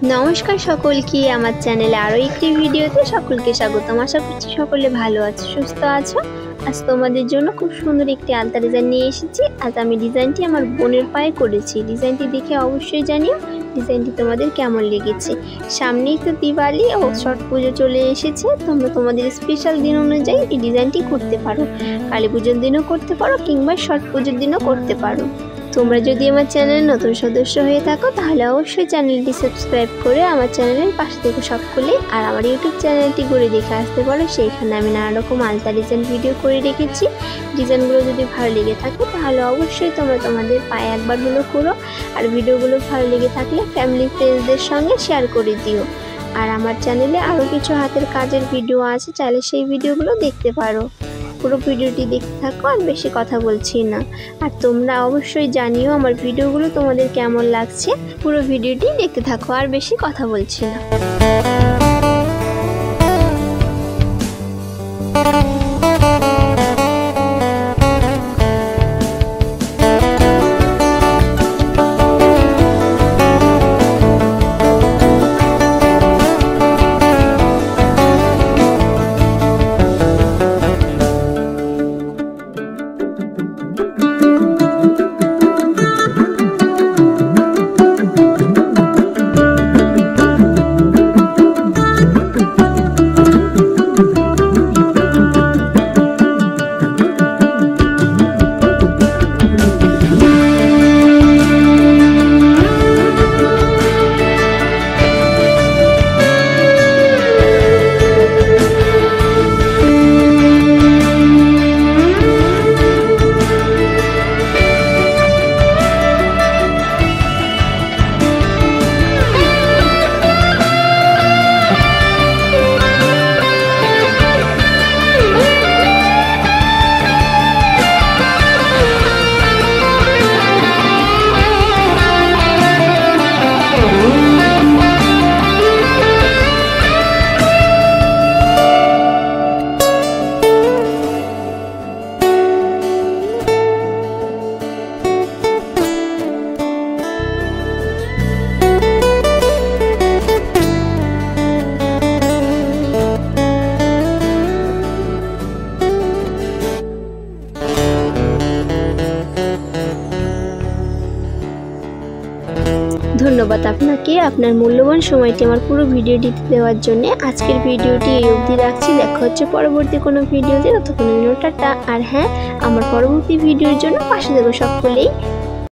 नमस्कार सकलके आमार चैनेले आरो एकटी भिडियोते सकलके स्वागतम। आशा करछि सकले भालो आछो सुस्थ आछो। आज तोमादेर जोन्नो खूब सुंदर एकटी आलता डिजाइन निये एसेछि। आज आमि डिजाइनटी आमार बोनेर पाये करेछि। डिजाइनटी देखे अवश्यई जानियो डिजाइनटी तोमादेर केमन लेगेছে। सामनेई तो दिवाली और छठ पुजो चले एसेছে। तोमरा तोमादेर स्पेशल दिन अनुयायी এই ডিজাইনটি করতে পারো। কালী পুজোর দিনও করতে পারো কিংবা ছठ পুজোর দিনও করতে পারো। তোমরা যদি আমার চ্যানেলে নতুন সদস্য হয়ে থাকো তাহলে অবশ্যই চ্যানেলটি সাবস্ক্রাইব করে আমার চ্যানেলের পাশে থেকে সকলে আর আমার ইউটিউব চ্যানেলটি ঘুরে দেখে আসতে পারো। সেইখানে আমি নানা রকম আলতা ডিজাইন ভিডিও করে রেখেছি। ডিজাইনগুলো যদি ভালো লেগে থাকে তাহলে অবশ্যই তোমরা তোমাদের পায়ে একবার হলো করো। আর ভিডিওগুলো ভালো লেগে থাকলে ফ্যামিলি ফ্রেন্ডসদের সঙ্গে শেয়ার করে দিও। আর আমার চ্যানেলে আরও কিছু হাতের কাজের ভিডিও আছে, চাইলে সেই ভিডিওগুলো দেখতে পারো। পুরো ভিডিওটি দেখতে থাকো, আর বেশি কথা বলছি না। আর তোমরা অবশ্যই জানিও আমার ভিডিওগুলো তোমাদের কেমন লাগছে। পুরো ভিডিওটি দেখতে থাকো, আর বেশি কথা বলছি না। ধন্যবাদ আপনাকে আপনার মূল্যবান সময়টি আমার পুরো ভিডিওটিতে দেওয়ার জন্য। আজকের ভিডিওটি এই অবধি রাখছি। দেখা হচ্ছে পরবর্তী কোনো ভিডিওতে। ততক্ষণ টাটা। আর হ্যাঁ, আমার পরবর্তী ভিডিওর জন্য পাশে থেকো সকলেই।